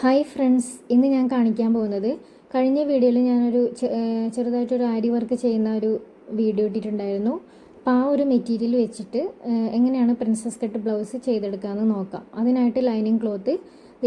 Hi friends, ഇന്ന് ഞാൻ കാണിക്കാൻ പോകുന്നത് കഴിഞ്ഞ വീഡിയോയിൽ ഞാനൊരു ചെറുതായിട്ടൊരു ആരി വർക്ക് ചെയ്യുന്ന ഒരു വീഡിയോ ഇട്ടിട്ടുണ്ടായിരുന്നു. അപ്പോൾ ആ ഒരു മെറ്റീരിയൽ വെച്ചിട്ട് എങ്ങനെയാണ് പ്രിൻസസ് കട്ട് ബ്ലൗസ് ചെയ്തെടുക്കാമെന്ന് നോക്കാം. അതിനായിട്ട് ലൈനിങ് ക്ലോത്ത്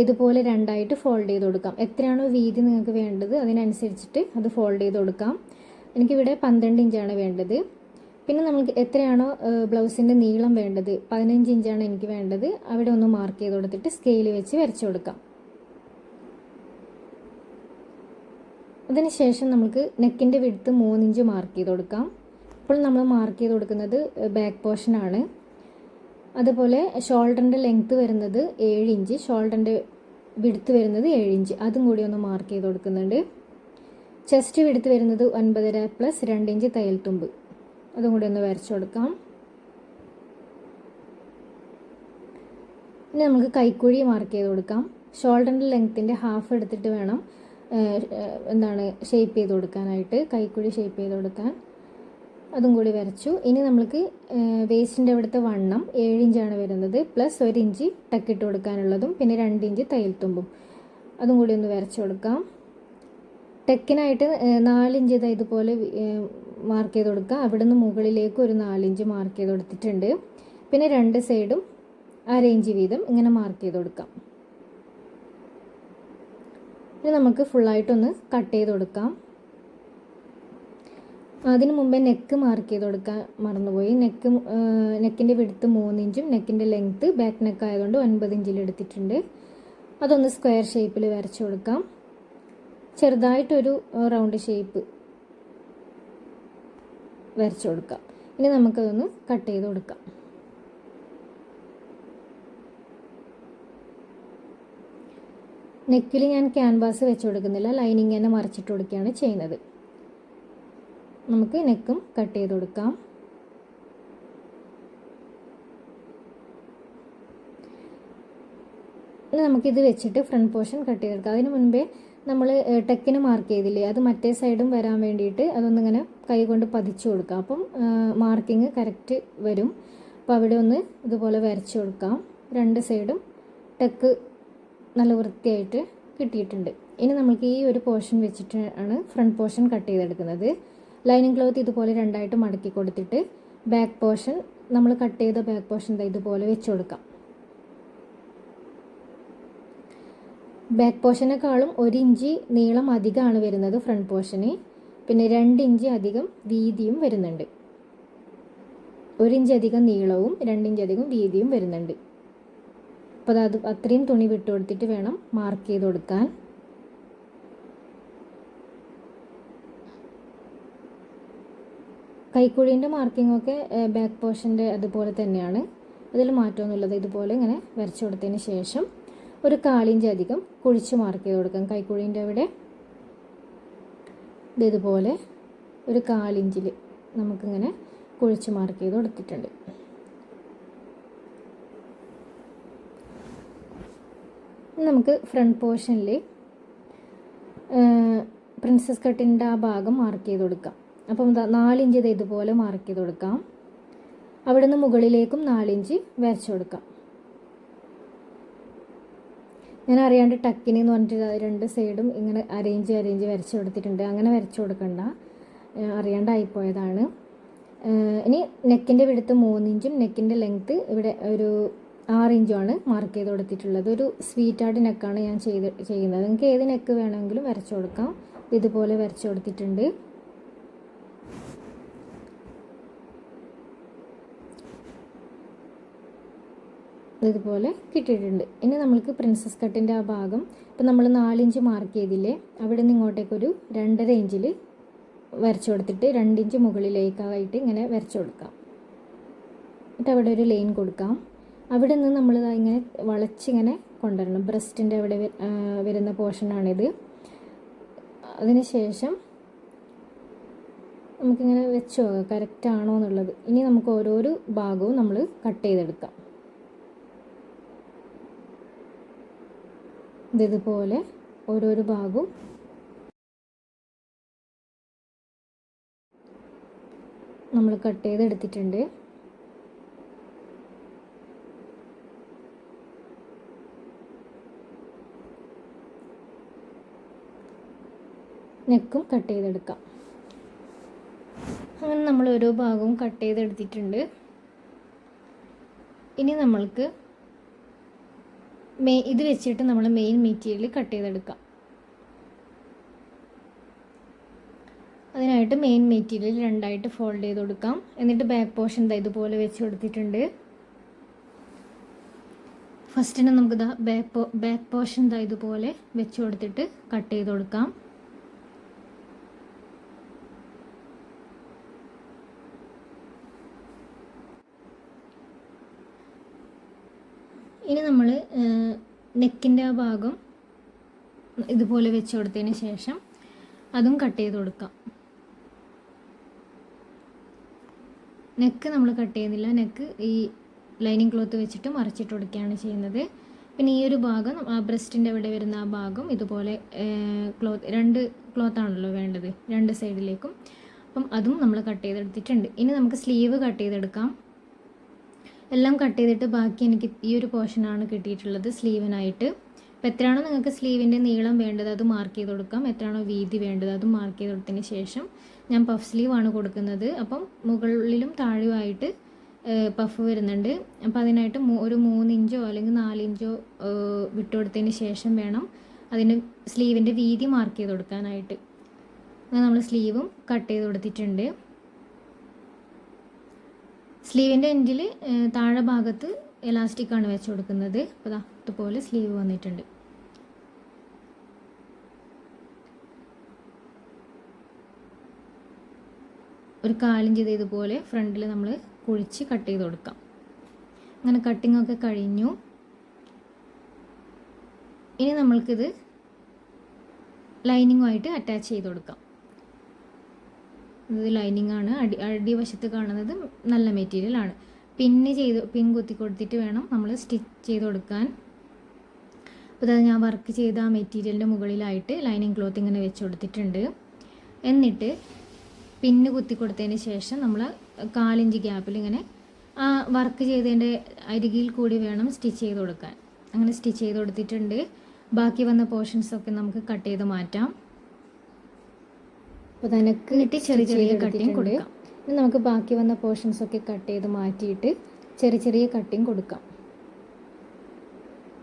ഇതുപോലെ രണ്ടായിട്ട് ഫോൾഡ് ചെയ്ത് കൊടുക്കാം. എത്രയാണോ വീതി നിങ്ങൾക്ക് വേണ്ടത് അതിനനുസരിച്ചിട്ട് അത് ഫോൾഡ് ചെയ്ത് കൊടുക്കാം. എനിക്കിവിടെ 12 ഇഞ്ചാണ് വേണ്ടത്. പിന്നെ നമുക്ക് എത്രയാണോ ബ്ലൗസിൻ്റെ നീളം വേണ്ടത് 15 ഇഞ്ചാണ് എനിക്ക് വേണ്ടത്. അവിടെ ഒന്ന് മാർക്ക് ചെയ്ത് കൊടുത്തിട്ട് സ്കെയിൽ വെച്ച് വരച്ചു കൊടുക്കാം. അതിനുശേഷം നമുക്ക് നെക്കിൻ്റെ വിഡ്ത്ത് 3 ഇഞ്ച് മാർക്ക് ചെയ്ത് കൊടുക്കാം. ഇപ്പോൾ നമ്മൾ മാർക്ക് ചെയ്ത് കൊടുക്കുന്നത് ബാക്ക് പോർഷനാണ്. അതുപോലെ ഷോൾഡറിൻ്റെ ലെങ്ത്ത് വരുന്നത് 7 ഇഞ്ച്, ഷോൾഡറിൻ്റെ വിഡ്ത്ത് വരുന്നത് 7 ഇഞ്ച്, അതും കൂടി ഒന്ന് മാർക്ക് ചെയ്ത് കൊടുക്കുന്നുണ്ട്. ചെസ്റ്റ് വിഡ്ത്ത് വരുന്നത് 9.5 പ്ലസ് 2 ഇഞ്ച് തയ്യൽ തുമ്പ്, അതും കൂടി ഒന്ന് വരച്ചു കൊടുക്കാം. ഇനി നമുക്ക് കൈക്കുഴി മാർക്ക് ചെയ്ത് കൊടുക്കാം. ഷോൾഡറിൻ്റെ ലെങ്ത്തിൻ്റെ ഹാഫ് എടുത്തിട്ട് വേണം ഷേപ്പ് ചെയ്ത് കൊടുക്കാനായിട്ട്, കൈക്കുഴി ഷേപ്പ് ചെയ്ത് കൊടുക്കാൻ. അതും കൂടി വരച്ചു. ഇനി നമുക്ക് വേസ്റ്റിൻ്റെ അവിടുത്തെ വണ്ണം 7 ഇഞ്ചാണ് വരുന്നത്, പ്ലസ് 1 ഇഞ്ച് ടക്കിട്ട് കൊടുക്കാനുള്ളതും പിന്നെ 2 ഇഞ്ച് തയ്യൽ തുമ്പും, അതും കൂടി ഒന്ന് വരച്ചു കൊടുക്കാം. ടെക്കിനായിട്ട് 4 ഇഞ്ച് ഇതുപോലെ മാർക്ക് ചെയ്ത് കൊടുക്കുക. അവിടെ നിന്ന് മുകളിലേക്ക് ഒരു 4 ഇഞ്ച് മാർക്ക് ചെയ്ത് കൊടുത്തിട്ടുണ്ട്. പിന്നെ 2 സൈഡും 1/2 ഇഞ്ച് വീതം ഇങ്ങനെ മാർക്ക് ചെയ്ത് കൊടുക്കാം. ഇനി നമുക്ക് ഫുള്ളായിട്ടൊന്ന് കട്ട് ചെയ്ത് കൊടുക്കാം. അതിന് മുമ്പേ നെക്ക് മാർക്ക് ചെയ്ത് കൊടുക്കാൻ മറന്നുപോയി. നെക്കിൻ്റെ വിഡ്ത്ത് 3 ഇഞ്ചും നെക്കിൻ്റെ ലെങ്ത്ത് ബാക്ക് നെക്ക് ആയതുകൊണ്ട് 9 ഇഞ്ചിൽ എടുത്തിട്ടുണ്ട്. അതൊന്ന് സ്ക്വയർ ഷേപ്പിൽ വരച്ചു കൊടുക്കാം. ചെറുതായിട്ടൊരു റൗണ്ട് ഷേപ്പ് വരച്ചു കൊടുക്കാം. ഇനി നമുക്കതൊന്ന് കട്ട് ചെയ്ത് കൊടുക്കാം. നെക്കിൽ ഞാൻ ക്യാൻവാസ് വെച്ച് കൊടുക്കുന്നില്ല, ലൈനിങ് തന്നെ മറിച്ചിട്ട് കൊടുക്കുകയാണ് ചെയ്യുന്നത്. നമുക്ക് നെക്കും കട്ട് ചെയ്ത് കൊടുക്കാം. ഇനി നമുക്കിത് വെച്ചിട്ട് ഫ്രണ്ട് പോർഷൻ കട്ട് ചെയ്തെടുക്കാം. അതിന് മുൻപേ നമ്മൾ ടെക്കിന് മാർക്ക് ചെയ്തില്ലേ, അത് മറ്റേ സൈഡും വരാൻ വേണ്ടിയിട്ട് അതൊന്നിങ്ങനെ കൈ കൊണ്ട് പതിച്ചു കൊടുക്കാം. അപ്പം മാർക്കിങ് കറക്റ്റ് വരും. അപ്പോൾ അവിടെ ഒന്ന് ഇതുപോലെ വരച്ചു കൊടുക്കാം. 2 സൈഡും ടെക്ക് നല്ല വൃത്തിയായിട്ട് കിട്ടിയിട്ടുണ്ട്. ഇനി നമുക്ക് ഈ ഒരു പോർഷൻ വെച്ചിട്ടാണ് ഫ്രണ്ട് പോർഷൻ കട്ട് ചെയ്തെടുക്കുന്നത്. ലൈനിങ് ക്ലോത്ത് ഇതുപോലെ രണ്ടായിട്ട് മടക്കി കൊടുത്തിട്ട് ബാക്ക് പോർഷൻ നമ്മൾ കട്ട് ചെയ്ത ബാക്ക് പോർഷൻ ഇതുപോലെ വെച്ച് കൊടുക്കാം. ബാക്ക് പോർഷനേക്കാളും 1 ഇഞ്ച് നീളം അധികമാണ് വരുന്നത് ഫ്രണ്ട് പോർഷന്. പിന്നെ 2 ഇഞ്ച് അധികം വീതിയും വരുന്നുണ്ട്. 1 ഇഞ്ച് അധികം നീളവും 2 ഇഞ്ച് അധികം വീതിയും വരുന്നുണ്ട്. അപ്പോൾ അത് അത്രയും തുണി വിട്ട് കൊടുത്തിട്ട് വേണം മാർക്ക് ചെയ്ത് കൊടുക്കാൻ. കൈക്കുഴീൻ്റെ മാർക്കിങ്ങൊക്കെ ബാക്ക് പോർഷൻ്റെ അതുപോലെ തന്നെയാണ്, അതിൽ മാറ്റമൊന്നുമില്ലത്. ഇതുപോലെ ഇങ്ങനെ വരച്ചു കൊടുത്തതിന് ശേഷം ഒരു 1/4 ഇഞ്ച് അധികം കുഴിച്ച് മാർക്ക് ചെയ്ത് കൊടുക്കാം. കൈക്കുഴീൻ്റെ അവിടെ ഇതുപോലെ ഒരു 1/4 ഇഞ്ചിൽ നമുക്കിങ്ങനെ കുഴിച്ച് മാർക്ക് ചെയ്ത് കൊടുത്തിട്ടുണ്ട്. നമുക്ക് ഫ്രണ്ട് പോർഷനിൽ പ്രിൻസസ് കട്ടിൻ്റെ ആ ഭാഗം മാർക്ക് ചെയ്ത് കൊടുക്കാം. അപ്പം 4 ഇഞ്ച് ഇതുപോലെ മാർക്ക് ചെയ്ത് കൊടുക്കാം. അവിടെ നിന്ന് മുകളിലേക്കും 4 ഇഞ്ച് വരച്ചു കൊടുക്കാം. ഞാൻ അറിയാണ്ട് ടക്കിന് എന്ന് പറഞ്ഞിട്ട് 2 സൈഡും ഇങ്ങനെ അരയിഞ്ച് വരച്ചു കൊടുത്തിട്ടുണ്ട്. അങ്ങനെ വരച്ചു കൊടുക്കണ്ട, അറിയാണ്ടായിപ്പോയതാണ്. ഇനി നെക്കിൻ്റെ വിഡ്ത്ത് 3 ഇഞ്ചും നെക്കിൻ്റെ ലെങ്ത്ത് ഇവിടെ ഒരു 6 ഇഞ്ചുമാണ് മാർക്ക് ചെയ്ത് കൊടുത്തിട്ടുള്ളത്. ഒരു സ്വീറ്റ് ആർട്ട് നെക്കാണ് ഞാൻ ചെയ്യുന്നത്. നിങ്ങൾക്ക് ഏത് നെക്ക് വേണമെങ്കിലും വരച്ചു കൊടുക്കാം. ഇതുപോലെ വരച്ചു കൊടുത്തിട്ടുണ്ട്. ഇതുപോലെ കിട്ടിയിട്ടുണ്ട്. ഇനി നമ്മൾക്ക് പ്രിൻസസ് കട്ടിൻ്റെ ആ ഭാഗം ഇപ്പം നമ്മൾ 4 ഇഞ്ച് മാർക്ക് ചെയ്തില്ലേ, അവിടെ നിന്ന് ഇങ്ങോട്ടേക്കൊരു 2.5 ഇഞ്ചിൽ വരച്ചു കൊടുത്തിട്ട് 2 ഇഞ്ച് മുകളിലേക്കായിട്ട് ഇങ്ങനെ വരച്ചു കൊടുക്കാം. എന്നിട്ട് അവിടെ ഒരു ലൈൻ കൊടുക്കാം. അവിടെ നിന്ന് നമ്മൾ ഇങ്ങനെ വളച്ചിങ്ങനെ കൊണ്ടുവരണം. ബ്രസ്റ്റിൻ്റെ അവിടെ വരുന്ന പോർഷനാണിത്. അതിനുശേഷം നമുക്കിങ്ങനെ വെച്ച് നോക്കാം കറക്റ്റ് ആണോ എന്നുള്ളത്. ഇനി നമുക്ക് ഓരോരോ ഭാഗവും നമ്മൾ കട്ട് ചെയ്തെടുക്കാം. ഇതുപോലെ ഓരോരോ ഭാഗവും നമ്മൾ കട്ട് ചെയ്തെടുത്തിട്ടുണ്ട്. നെക്കും കട്ട് ചെയ്തെടുക്കാം. അങ്ങനെ നമ്മൾ ഓരോ ഭാഗവും കട്ട് ചെയ്തെടുത്തിട്ടുണ്ട്. ഇനി നമ്മൾക്ക് ഇത് വെച്ചിട്ട് നമ്മൾ മെയിൻ മെറ്റീരിയൽ കട്ട് ചെയ്തെടുക്കാം. അതിനായിട്ട് മെയിൻ മെറ്റീരിയൽ രണ്ടായിട്ട് ഫോൾഡ് ചെയ്ത് കൊടുക്കാം. എന്നിട്ട് ബാക്ക് പോർഷൻ ഇതുപോലെ വെച്ച് കൊടുത്തിട്ടുണ്ട്. ഫസ്റ്റിന് നമുക്ക് ബാക്ക് പോർഷൻ ഇതുപോലെ വെച്ച് കൊടുത്തിട്ട് കട്ട് ചെയ്ത് കൊടുക്കാം. ഇനി നമ്മൾ നെക്കിൻ്റെ ആ ഭാഗം ഇതുപോലെ വെച്ച് കൊടുത്തതിന് ശേഷം അതും കട്ട് ചെയ്ത് കൊടുക്കാം. നെക്ക് നമ്മൾ കട്ട് ചെയ്യുന്നില്ല, നെക്ക് ഈ ലൈനിങ് ക്ലോത്ത് വെച്ചിട്ട് മറിച്ചിട്ട് കൊടുക്കുകയാണ് ചെയ്യുന്നത്. പിന്നെ ഈ ഒരു ഭാഗം ആ ബ്രസ്റ്റിൻ്റെ അവിടെ വരുന്ന ആ ഭാഗം ഇതുപോലെ രണ്ട് ക്ലോത്താണല്ലോ വേണ്ടത് രണ്ട് സൈഡിലേക്കും. അപ്പം അതും നമ്മൾ കട്ട് ചെയ്തെടുത്തിട്ടുണ്ട്. ഇനി നമുക്ക് സ്ലീവ് കട്ട് ചെയ്തെടുക്കാം. എല്ലാം കട്ട് ചെയ്തിട്ട് ബാക്കി എനിക്ക് ഈ ഒരു പോർഷനാണ് കിട്ടിയിട്ടുള്ളത് സ്ലീവിനായിട്ട്. അപ്പോൾ എത്രയാണോ നിങ്ങൾക്ക് സ്ലീവിൻ്റെ നീളം വേണ്ടത് അത് മാർക്ക് ചെയ്ത് കൊടുക്കാം. എത്രയാണോ വീതി വേണ്ടത് അതും മാർക്ക് ചെയ്ത് കൊടുത്തതിന് ശേഷം ഞാൻ പഫ് സ്ലീവാണ് കൊടുക്കുന്നത്. അപ്പം മുകളിലും താഴെയുമായിട്ട് പഫ് വരുന്നുണ്ട്. അപ്പോൾ അതിനായിട്ട് ഒരു 3 ഇഞ്ചോ അല്ലെങ്കിൽ 4 ഇഞ്ചോ വിട്ടുകൊടുത്തതിന് ശേഷം വേണം അതിന് സ്ലീവിൻ്റെ വീതി മാർക്ക് ചെയ്ത് കൊടുക്കാനായിട്ട്. നമ്മൾ സ്ലീവും കട്ട് ചെയ്ത് കൊടുത്തിട്ടുണ്ട്. സ്ലീവിൻ്റെ എൻഡിൽ താഴെ ഭാഗത്ത് എലാസ്റ്റിക്കാണ് വെച്ച് കൊടുക്കുന്നത്. അപ്പോൾ ഇതുപോലെ സ്ലീവ് വന്നിട്ടുണ്ട്. ഒരു 4 ഇഞ്ച് ഇതുപോലെ ഫ്രണ്ടിൽ നമ്മൾ കുഴിച്ച് കട്ട് ചെയ്ത് കൊടുക്കാം. അങ്ങനെ കട്ടിങ്ങൊക്കെ കഴിഞ്ഞു. ഇനി നമ്മൾക്കിത് ലൈനിങ്ങുമായിട്ട് അറ്റാച്ച് ചെയ്ത് കൊടുക്കാം. ഇത് ലൈനിങ് ആണ്. അടിവശത്ത് കാണുന്നത് നല്ല മെറ്റീരിയലാണ്. പിൻ കുത്തി കൊടുത്തിട്ട് വേണം നമ്മൾ സ്റ്റിച്ച് ചെയ്ത് കൊടുക്കാൻ. അപ്പോൾ അത് ഞാൻ വർക്ക് ചെയ്ത ആ മെറ്റീരിയലിൻ്റെ മുകളിലായിട്ട് ലൈനിങ് ക്ലോത്ത് ഇങ്ങനെ വെച്ച് കൊടുത്തിട്ടുണ്ട്. എന്നിട്ട് പിന്ന് കുത്തി കൊടുത്തതിന് ശേഷം നമ്മൾ 4 ഇഞ്ച് ഗ്യാപ്പിൽ ഇങ്ങനെ ആ വർക്ക് ചെയ്തതിൻ്റെ അരികിൽ കൂടി വേണം സ്റ്റിച്ച് ചെയ്ത് കൊടുക്കാൻ. അങ്ങനെ സ്റ്റിച്ച് ചെയ്ത് കൊടുത്തിട്ടുണ്ട്. ബാക്കി വന്ന പോർഷൻസൊക്കെ നമുക്ക് കട്ട് ചെയ്ത് മാറ്റാം. അപ്പോൾ അതിനൊക്കെ ഇട്ട് ചെറിയ ചെറിയ കട്ടിങ് കൊടുക്കാം. ഇനി നമുക്ക് ബാക്കി വന്ന പോർഷൻസൊക്കെ കട്ട് ചെയ്ത് മാറ്റിയിട്ട് ചെറിയ ചെറിയ കട്ടിങ് കൊടുക്കാം.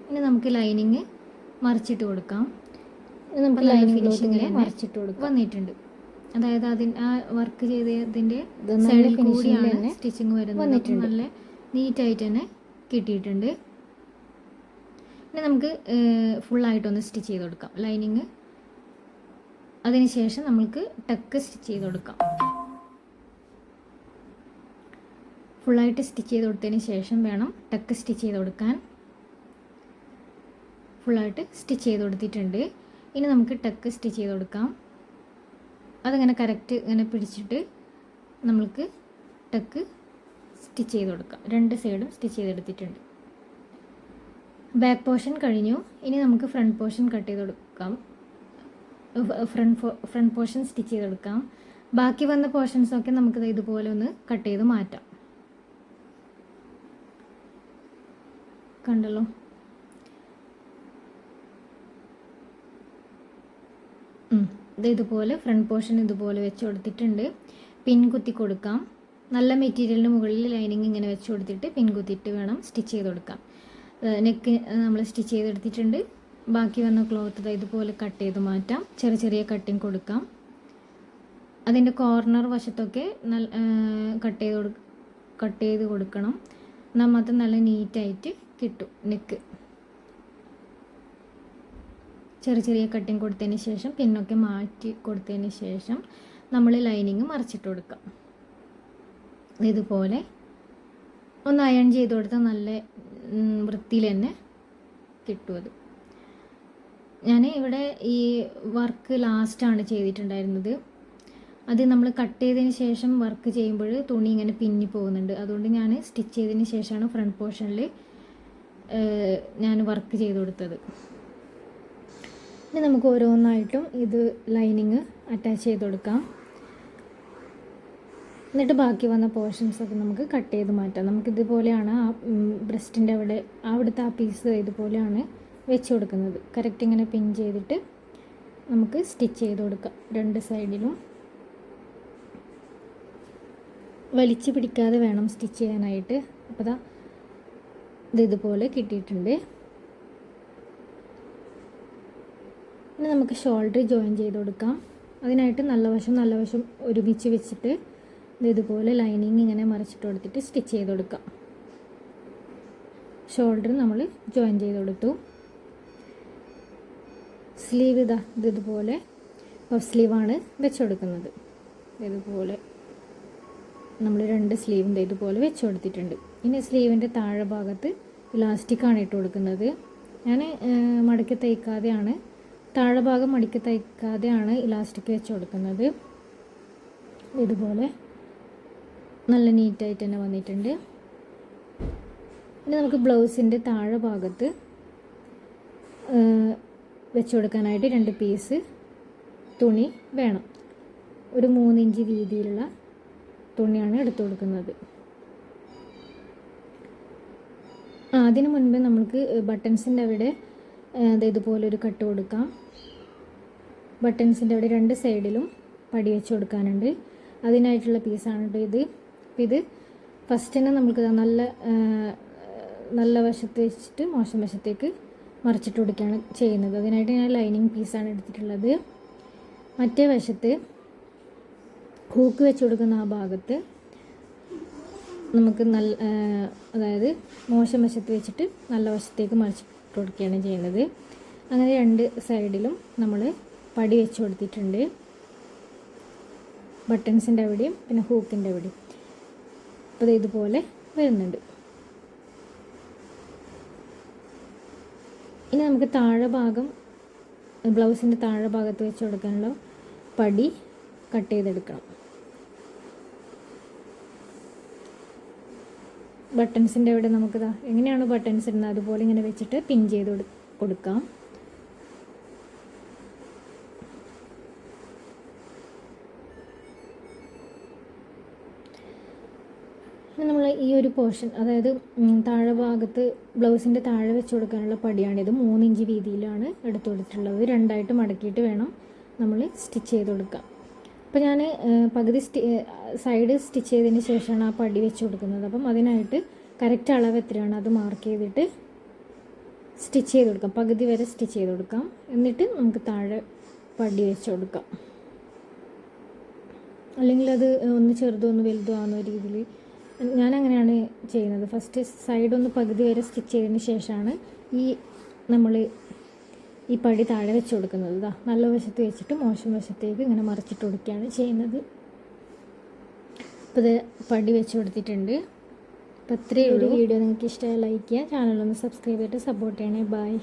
ഇനി നമുക്ക് ലൈനിങ് മറിച്ചിട്ട് കൊടുക്കാം. നമുക്ക് ലൈനിങ് ക്ലോത്ത് ഇങ്ങനെ മറിച്ചിട്ട് കൊടുക്കാം. വന്നിട്ടുണ്ട്. അതായത് ആ വർക്ക് ചെയ്തതിൻ്റെ സൈഡിൽ കൂടിയാണ് സ്റ്റിച്ചിങ് വരുന്നത്. നല്ല നീറ്റായിട്ട് തന്നെ കിട്ടിയിട്ടുണ്ട്. ഇനി നമുക്ക് ഫുള്ളായിട്ടൊന്ന് സ്റ്റിച്ച് ചെയ്ത് കൊടുക്കാം ലൈനിങ്. അതിനുശേഷം നമുക്ക് ടക്ക് സ്റ്റിച്ച് ചെയ്ത് കൊടുക്കാം. ഫുള്ളായിട്ട് സ്റ്റിച്ച് ചെയ്ത് കൊടുത്തതിന് ശേഷം വേണം ടക്ക് സ്റ്റിച്ച് ചെയ്ത് കൊടുക്കാൻ. ഫുള്ളായിട്ട് സ്റ്റിച്ച് ചെയ്ത് കൊടുത്തിട്ടുണ്ട്. ഇനി നമുക്ക് ടക്ക് സ്റ്റിച്ച് ചെയ്ത് കൊടുക്കാം. അതങ്ങനെ കറക്റ്റ് ഇങ്ങനെ പിടിച്ചിട്ട് നമ്മൾക്ക് ടക്ക് സ്റ്റിച്ച് ചെയ്ത് കൊടുക്കാം. രണ്ട് സൈഡും സ്റ്റിച്ച് ചെയ്തെടുത്തിട്ടുണ്ട്. ബാക്ക് പോർഷൻ കഴിഞ്ഞു. ഇനി നമുക്ക് ഫ്രണ്ട് പോർഷൻ കട്ട് ചെയ്ത് കൊടുക്കാം. ഫ്രണ്ട് പോർഷൻ സ്റ്റിച്ച് ചെയ്ത് കൊടുക്കാം. ബാക്കി വന്ന പോർഷൻസൊക്കെ നമുക്ക് ഇതുപോലെ ഒന്ന് കട്ട് ചെയ്ത് മാറ്റാം. കണ്ടല്ലോ. ഇതുപോലെ ഫ്രണ്ട് പോർഷൻ ഇതുപോലെ വെച്ച് കൊടുത്തിട്ടുണ്ട്. പിൻ കുത്തി കൊടുക്കാം. നല്ല മെറ്റീരിയലിന് മുകളിൽ ലൈനിങ് ഇങ്ങനെ വെച്ച് കൊടുത്തിട്ട് പിൻ കുത്തിയിട്ട് വേണം സ്റ്റിച്ച് ചെയ്ത് കൊടുക്കാം. നെക്ക് നമ്മൾ സ്റ്റിച്ച് ചെയ്തെടുത്തിട്ടുണ്ട്. ബാക്കി വന്ന ക്ലോത്ത് ഇതുപോലെ കട്ട് ചെയ്ത് മാറ്റാം. ചെറിയ ചെറിയ കട്ടിങ് കൊടുക്കാം. അതിൻ്റെ കോർണർ വശത്തൊക്കെ കട്ട് ചെയ്ത് കൊടുക്കണം. എന്നാൽ മാത്രം നല്ല നീറ്റായിട്ട് കിട്ടും നെക്ക്. ചെറിയ ചെറിയ കട്ടിങ് കൊടുത്തതിന് ശേഷം പിന്നൊക്കെ മാറ്റി കൊടുത്തതിന് ശേഷം നമ്മൾ ലൈനിങ് മറിച്ചിട്ട് കൊടുക്കാം. ഇതുപോലെ ഒന്ന് അയൺ ചെയ്ത് കൊടുത്താൽ നല്ല വൃത്തിയിൽ തന്നെ കിട്ടും. അത് ഞാൻ ഇവിടെ ഈ വർക്ക് ലാസ്റ്റാണ് ചെയ്തിട്ടുണ്ടായിരുന്നത്. അത് നമ്മൾ കട്ട് ചെയ്തതിന് ശേഷം വർക്ക് ചെയ്യുമ്പോൾ തുണി ഇങ്ങനെ പിന്നി പോകുന്നുണ്ട്. അതുകൊണ്ട് ഞാൻ സ്റ്റിച്ച് ചെയ്തതിന് ശേഷമാണ് ഫ്രണ്ട് പോർഷനിൽ ഞാൻ വർക്ക് ചെയ്ത് കൊടുത്തത്. ഇനി നമുക്ക് ഓരോന്നായിട്ടും ഇത് ലൈനിങ് അറ്റാച്ച് ചെയ്ത് കൊടുക്കാം. എന്നിട്ട് ബാക്കി വന്ന പോർഷൻസൊക്കെ നമുക്ക് കട്ട് ചെയ്ത് മാറ്റാം. നമുക്കിതുപോലെയാണ് ആ ബ്രസ്റ്റിൻ്റെ അവിടുത്തെ ആ പീസ് ഇതുപോലെയാണ് വെച്ച് കൊടുക്കുന്നത്. കറക്റ്റ് ഇങ്ങനെ പിൻ ചെയ്തിട്ട് നമുക്ക് സ്റ്റിച്ച് ചെയ്ത് കൊടുക്കാം. രണ്ട് സൈഡിലും വലിച്ചു പിടിക്കാതെ വേണം സ്റ്റിച്ച് ചെയ്യാനായിട്ട്. അപ്പോൾ ഇതുപോലെ കിട്ടിയിട്ടുണ്ട്. ഇനി നമുക്ക് ഷോൾഡർ ജോയിൻ ചെയ്ത് കൊടുക്കാം. അതിനായിട്ട് നല്ല വശം ഒരുമിച്ച് വെച്ചിട്ട് ഇതുപോലെ ലൈനിങ് ഇങ്ങനെ മറിച്ചിട്ട് കൊടുത്തിട്ട് സ്റ്റിച്ച് ചെയ്ത് കൊടുക്കാം. ഷോൾഡർ നമ്മൾ ജോയിൻ ചെയ്ത് കൊടുത്തു. സ്ലീവ് ഇതുപോലെ പഫ് സ്ലീവാണ് വെച്ച് കൊടുക്കുന്നത്. ഇതുപോലെ നമ്മൾ രണ്ട് സ്ലീവും ഇതുപോലെ വെച്ച് കൊടുത്തിട്ടുണ്ട്. ഇനി സ്ലീവിൻ്റെ താഴെ ഭാഗത്ത് ഇലാസ്റ്റിക്കാണ് ഇട്ട് കൊടുക്കുന്നത്. ഞാൻ മടക്കി തയ്ക്കാതെയാണ്, താഴെ ഭാഗം മടക്കി തയ്ക്കാതെയാണ് ഇലാസ്റ്റിക് വെച്ച് കൊടുക്കുന്നത്. ഇതുപോലെ നല്ല നീറ്റായിട്ട് തന്നെ വന്നിട്ടുണ്ട്. ഇനി നമുക്ക് ബ്ലൗസിൻ്റെ താഴെ ഭാഗത്ത് വെച്ച് കൊടുക്കാനായിട്ട് 2 പീസ് തുണി വേണം. ഒരു 3 ഇഞ്ച് വീതിയിലുള്ള തുണിയാണ് എടുത്തു കൊടുക്കുന്നത്. അതിന് മുൻപ് നമുക്ക് ബട്ടൺസിൻ്റെ അവിടെ ഇതുപോലൊരു കട്ട് കൊടുക്കാം. ബട്ടൺസിൻ്റെ അവിടെ 2 സൈഡിലും പടി വെച്ച് കൊടുക്കാനുണ്ട്. അതിനായിട്ടുള്ള പീസാണ് കേട്ടോ ഇത്. ഫസ്റ്റ് തന്നെ നമുക്ക് നല്ല വശത്ത് വെച്ചിട്ട് മോശം വശത്തേക്ക് മറിച്ചിട്ട് കൊടുക്കുകയാണ് ചെയ്യുന്നത്. അതിനായിട്ട് ഞാൻ ലൈനിങ് പീസാണ് എടുത്തിട്ടുള്ളത്. മറ്റേ വശത്ത് ഹൂക്ക് വെച്ച് കൊടുക്കുന്ന ആ ഭാഗത്ത് നമുക്ക് അതായത് മോശം വശത്ത് വെച്ചിട്ട് നല്ല വശത്തേക്ക് മറിച്ചിട്ട് കൊടുക്കുകയാണ് ചെയ്യുന്നത്. അങ്ങനെ 2 സൈഡിലും നമ്മൾ പടി വെച്ച് കൊടുത്തിട്ടുണ്ട്. ബട്ടൺസിൻ്റെ അവിടെയും പിന്നെ ഹൂക്കിൻ്റെ അവിടെയും. അപ്പോൾ ഇതുപോലെ വരുന്നുണ്ട്. ഇനി നമുക്ക് താഴെ ഭാഗം, ബ്ലൗസിൻ്റെ താഴെ ഭാഗത്ത് വെച്ച് കൊടുക്കാനുള്ള പടി കട്ട് ചെയ്തെടുക്കണം. ബട്ടൺസിൻ്റെ അവിടെ നമുക്ക് എങ്ങനെയാണ് ബട്ടൺസ് ഇടുന്നത് അതുപോലെ ഇങ്ങനെ വെച്ചിട്ട് പിൻ ചെയ്ത് കൊടുക്കാം. നമ്മൾ ഈ ഒരു പോർഷൻ, അതായത് താഴെ ഭാഗത്ത് ബ്ലൗസിൻ്റെ താഴെ വെച്ച് കൊടുക്കാനുള്ള പടിയാണിത്. 3 ഇഞ്ച് വീതിയിലാണ് എടുത്തു കൊടുത്തിട്ടുള്ളത്. 2ആയിട്ട് മടക്കിയിട്ട് വേണം നമ്മൾ സ്റ്റിച്ച് ചെയ്ത് കൊടുക്കാം. അപ്പോൾ ഞാൻ പകുതി സൈഡ് സ്റ്റിച്ച് ചെയ്തതിന് ശേഷമാണ് ആ പടി വെച്ച് കൊടുക്കുന്നത്. അപ്പം അതിനായിട്ട് കറക്റ്റ് അളവ് എത്രയാണ് അത് മാർക്ക് ചെയ്തിട്ട് സ്റ്റിച്ച് ചെയ്ത് കൊടുക്കാം. പകുതി വരെ സ്റ്റിച്ച് ചെയ്ത് കൊടുക്കാം. എന്നിട്ട് നമുക്ക് താഴെ പടി വെച്ച് കൊടുക്കാം. അല്ലെങ്കിൽ അത് ഒന്ന് ചെറുതോ ഒന്ന് വലുതോ ആവുന്ന രീതിയിൽ ഞാനങ്ങനെയാണ് ചെയ്യുന്നത്. ഫസ്റ്റ് സൈഡൊന്ന് പകുതി വരെ സ്റ്റിച്ച് ചെയ്തതിന് ശേഷമാണ് നമ്മൾ ഈ പടി താഴെ വെച്ച് കൊടുക്കുന്നത്. നല്ല വശത്ത് വെച്ചിട്ട് മോശം വശത്തേക്ക് ഇങ്ങനെ മറിച്ചിട്ട് കൊടുക്കുകയാണ് ചെയ്യുന്നത്. അപ്പോൾ ഇത് പടി വെച്ച് കൊടുത്തിട്ടുണ്ട്. അപ്പോൾ ഇത്രയും ഒരു വീഡിയോ നിങ്ങൾക്ക് ഇഷ്ടമായി ലൈക്ക് ചെയ്യുക, ചാനലൊന്ന് സബ്സ്ക്രൈബ് ചെയ്തിട്ട് സപ്പോർട്ട് ചെയ്യണേ. ബൈ.